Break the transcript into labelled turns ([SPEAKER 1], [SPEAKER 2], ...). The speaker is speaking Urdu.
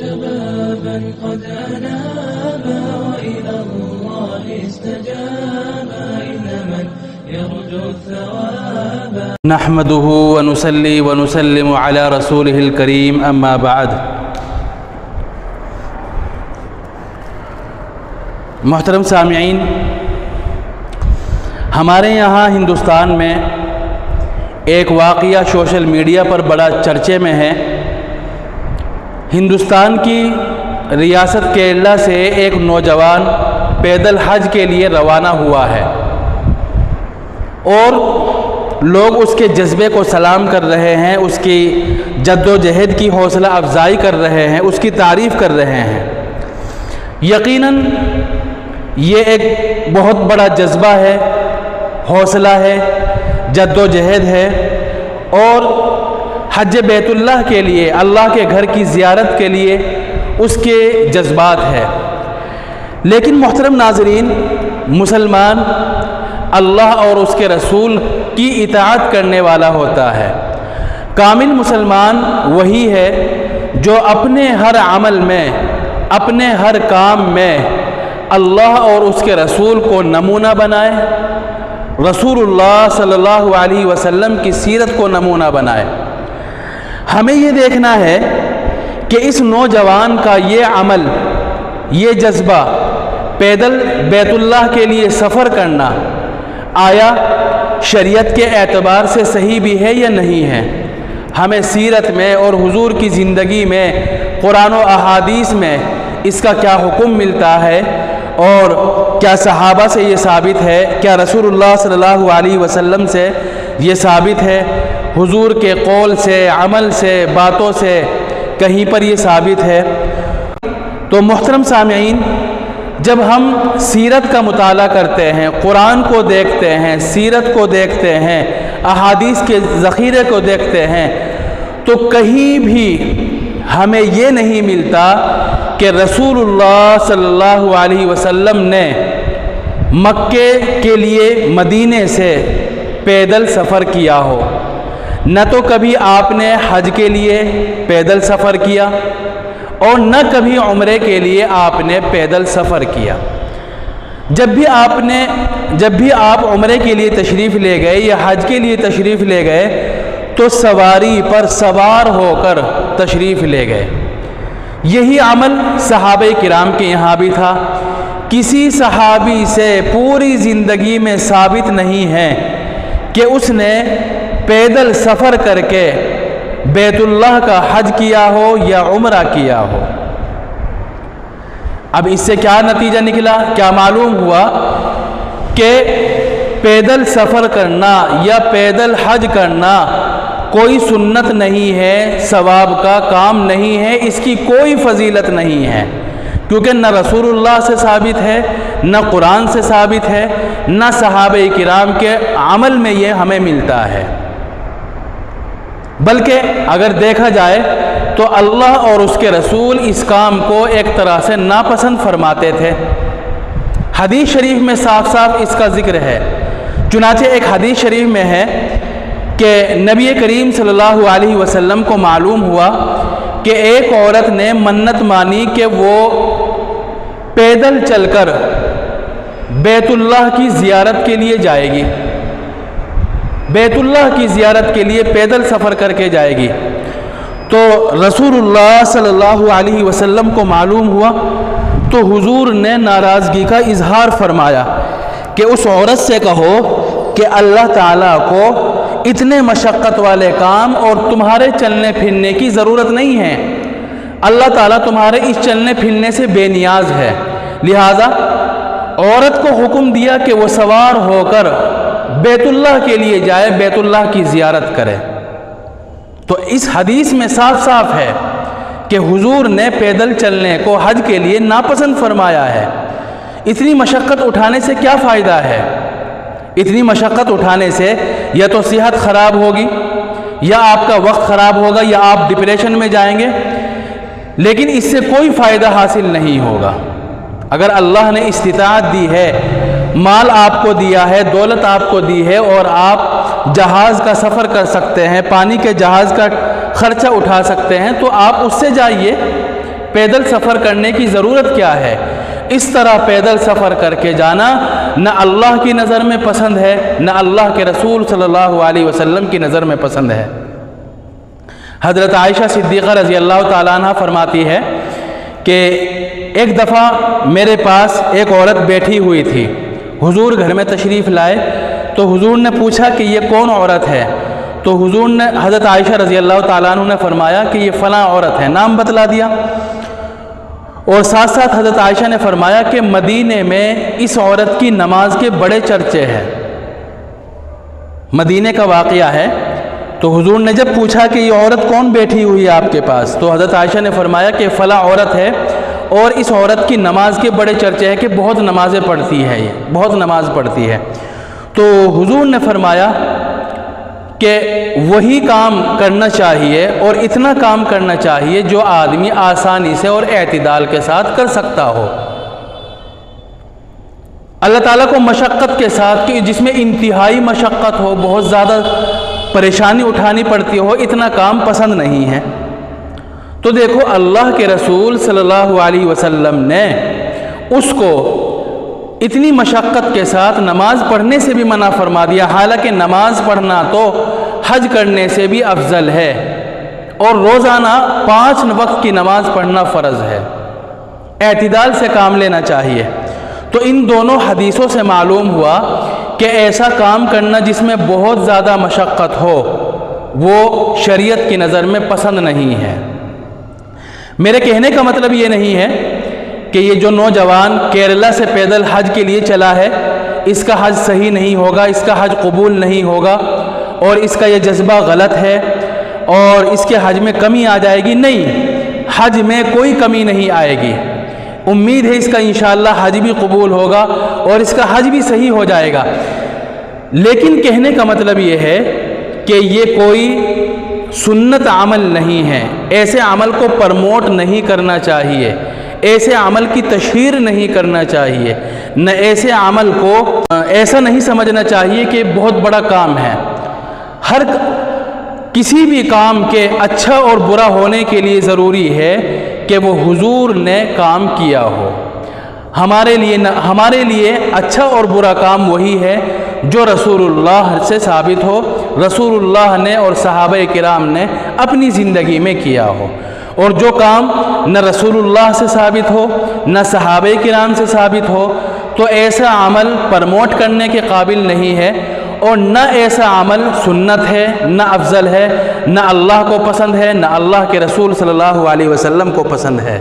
[SPEAKER 1] شبابا قد أنابا وإلى الله استجابا إن من يرجو الثواب.
[SPEAKER 2] نحمده ونصلي ونسلم على رسوله الكريم أما بعد. محترم سامعین، ہمارے یہاں ہندوستان میں ایک واقعہ سوشل میڈیا پر بڑا چرچے میں ہے۔ ہندوستان کی ریاست کیرلا سے ایک نوجوان پیدل حج کے لیے روانہ ہوا ہے اور لوگ اس کے جذبے کو سلام کر رہے ہیں، اس کی جد و جہد کی حوصلہ افزائی کر رہے ہیں، اس کی تعریف کر رہے ہیں۔ یقیناً یہ ایک بہت بڑا جذبہ ہے، حوصلہ ہے، جد و جہد ہے اور حج بیت اللہ کے لیے، اللہ کے گھر کی زیارت کے لیے اس کے جذبات ہے۔ لیکن محترم ناظرین، مسلمان اللہ اور اس کے رسول کی اطاعت کرنے والا ہوتا ہے۔ کامل مسلمان وہی ہے جو اپنے ہر عمل میں، اپنے ہر کام میں اللہ اور اس کے رسول کو نمونہ بنائے، رسول اللہ صلی اللہ علیہ وسلم کی سیرت کو نمونہ بنائے۔ ہمیں یہ دیکھنا ہے کہ اس نوجوان کا یہ عمل، یہ جذبہ، پیدل بیت اللہ کے لیے سفر کرنا، آیا شریعت کے اعتبار سے صحیح بھی ہے یا نہیں ہے؟ ہمیں سیرت میں اور حضور کی زندگی میں، قرآن و احادیث میں اس کا کیا حکم ملتا ہے اور کیا صحابہ سے یہ ثابت ہے، کیا رسول اللہ صلی اللہ علیہ وسلم سے یہ ثابت ہے، حضور کے قول سے، عمل سے، باتوں سے کہیں پر یہ ثابت ہے؟ تو محترم سامعین، جب ہم سیرت کا مطالعہ کرتے ہیں، قرآن کو دیکھتے ہیں، سیرت کو دیکھتے ہیں، احادیث کے ذخیرے کو دیکھتے ہیں، تو کہیں بھی ہمیں یہ نہیں ملتا کہ رسول اللہ صلی اللہ علیہ وسلم نے مکے کے لیے مدینے سے پیدل سفر کیا ہو۔ نہ تو کبھی آپ نے حج کے لیے پیدل سفر کیا اور نہ کبھی عمرے کے لیے آپ نے پیدل سفر کیا۔ جب بھی آپ عمرے کے لیے تشریف لے گئے یا حج کے لیے تشریف لے گئے تو سواری پر سوار ہو کر تشریف لے گئے۔ یہی عمل صحابہ کرام کے یہاں بھی تھا۔ کسی صحابی سے پوری زندگی میں ثابت نہیں ہے کہ اس نے پیدل سفر کر کے بیت اللہ کا حج کیا ہو یا عمرہ کیا ہو۔ اب اس سے کیا نتیجہ نکلا، کیا معلوم ہوا کہ پیدل سفر کرنا یا پیدل حج کرنا کوئی سنت نہیں ہے، ثواب کا کام نہیں ہے، اس کی کوئی فضیلت نہیں ہے، کیونکہ نہ رسول اللہ سے ثابت ہے، نہ قرآن سے ثابت ہے، نہ صحابہ کرام کے عمل میں یہ ہمیں ملتا ہے۔ بلکہ اگر دیکھا جائے تو اللہ اور اس کے رسول اس کام کو ایک طرح سے ناپسند فرماتے تھے۔ حدیث شریف میں صاف صاف اس کا ذکر ہے۔ چنانچہ ایک حدیث شریف میں ہے کہ نبی کریم صلی اللہ علیہ وسلم کو معلوم ہوا کہ ایک عورت نے منت مانی کہ وہ پیدل چل کر بیت اللہ کی زیارت کے لیے جائے گی، بیت اللہ کی زیارت کے لیے پیدل سفر کر کے جائے گی۔ تو رسول اللہ صلی اللہ علیہ وسلم کو معلوم ہوا تو حضور نے ناراضگی کا اظہار فرمایا کہ اس عورت سے کہو کہ اللہ تعالیٰ کو اتنے مشقت والے کام اور تمہارے چلنے پھرنے کی ضرورت نہیں ہے، اللہ تعالیٰ تمہارے اس چلنے پھرنے سے بے نیاز ہے، لہٰذا عورت کو حکم دیا کہ وہ سوار ہو کر بیت اللہ کے لیے جائے، بیت اللہ کی زیارت کرے۔ تو اس حدیث میں صاف صاف ہے کہ حضور نے پیدل چلنے کو حج کے لیے ناپسند فرمایا ہے۔ اتنی مشقت اٹھانے سے کیا فائدہ ہے؟ اتنی مشقت اٹھانے سے یا تو صحت خراب ہوگی، یا آپ کا وقت خراب ہوگا، یا آپ ڈپریشن میں جائیں گے، لیکن اس سے کوئی فائدہ حاصل نہیں ہوگا۔ اگر اللہ نے استطاعت دی ہے، مال آپ کو دیا ہے، دولت آپ کو دی ہے اور آپ جہاز کا سفر کر سکتے ہیں، پانی کے جہاز کا خرچہ اٹھا سکتے ہیں، تو آپ اس سے جائیے، پیدل سفر کرنے کی ضرورت کیا ہے؟ اس طرح پیدل سفر کر کے جانا نہ اللہ کی نظر میں پسند ہے، نہ اللہ کے رسول صلی اللہ علیہ وسلم کی نظر میں پسند ہے۔ حضرت عائشہ صدیقہ رضی اللہ تعالیٰ عنہ فرماتی ہے کہ ایک دفعہ میرے پاس ایک عورت بیٹھی ہوئی تھی، حضور گھر میں تشریف لائے تو حضور نے پوچھا کہ یہ کون عورت ہے؟ تو حضور نے حضرت عائشہ رضی اللہ تعالیٰ عنہ نے فرمایا کہ یہ فلاں عورت ہے، نام بتلا دیا۔ اور ساتھ ساتھ حضرت عائشہ نے فرمایا کہ مدینے میں اس عورت کی نماز کے بڑے چرچے ہیں، مدینے کا واقعہ ہے۔ تو حضور نے جب پوچھا کہ یہ عورت کون بیٹھی ہوئی ہے آپ کے پاس، تو حضرت عائشہ نے فرمایا کہ فلاں عورت ہے، اور اس عورت کی نماز کے بڑے چرچے ہیں کہ بہت نمازیں پڑھتی ہے، یہ بہت نماز پڑھتی ہے۔ تو حضور نے فرمایا کہ وہی کام کرنا چاہیے اور اتنا کام کرنا چاہیے جو آدمی آسانی سے اور اعتدال کے ساتھ کر سکتا ہو۔ اللہ تعالیٰ کو مشقت کے ساتھ، کہ جس میں انتہائی مشقت ہو، بہت زیادہ پریشانی اٹھانی پڑتی ہو، اتنا کام پسند نہیں ہے۔ تو دیکھو اللہ کے رسول صلی اللہ علیہ وسلم نے اس کو اتنی مشقت کے ساتھ نماز پڑھنے سے بھی منع فرما دیا، حالانکہ نماز پڑھنا تو حج کرنے سے بھی افضل ہے، اور روزانہ 5 وقت کی نماز پڑھنا فرض ہے۔ اعتدال سے کام لینا چاہیے۔ تو ان دونوں حدیثوں سے معلوم ہوا کہ ایسا کام کرنا جس میں بہت زیادہ مشقت ہو وہ شریعت کی نظر میں پسند نہیں ہے۔ میرے کہنے کا مطلب یہ نہیں ہے کہ یہ جو نوجوان کیرلا سے پیدل حج کے لیے چلا ہے اس کا حج صحیح نہیں ہوگا، اس کا حج قبول نہیں ہوگا، اور اس کا یہ جذبہ غلط ہے اور اس کے حج میں کمی آ جائے گی۔ نہیں، حج میں کوئی کمی نہیں آئے گی۔ امید ہے اس کا انشاءاللہ حج بھی قبول ہوگا اور اس کا حج بھی صحیح ہو جائے گا۔ لیکن کہنے کا مطلب یہ ہے کہ یہ کوئی سنت عمل نہیں ہے، ایسے عمل کو پرموٹ نہیں کرنا چاہیے، ایسے عمل کی تشہیر نہیں کرنا چاہیے، نہ ایسے عمل کو ایسا نہیں سمجھنا چاہیے کہ بہت بڑا کام ہے۔ ہر کسی بھی کام کے اچھا اور برا ہونے کے لیے ضروری ہے کہ وہ حضور نے کام کیا ہو۔ ہمارے لیے اچھا اور برا کام وہی ہے جو رسول اللہ سے ثابت ہو، رسول اللہ نے اور صحابہ کرام نے اپنی زندگی میں کیا ہو، اور جو کام نہ رسول اللہ سے ثابت ہو نہ صحابہ کرام سے ثابت ہو تو ایسا عمل پرموٹ کرنے کے قابل نہیں ہے، اور نہ ایسا عمل سنت ہے، نہ افضل ہے، نہ اللہ کو پسند ہے، نہ اللہ کے رسول صلی اللہ علیہ وسلم کو پسند ہے۔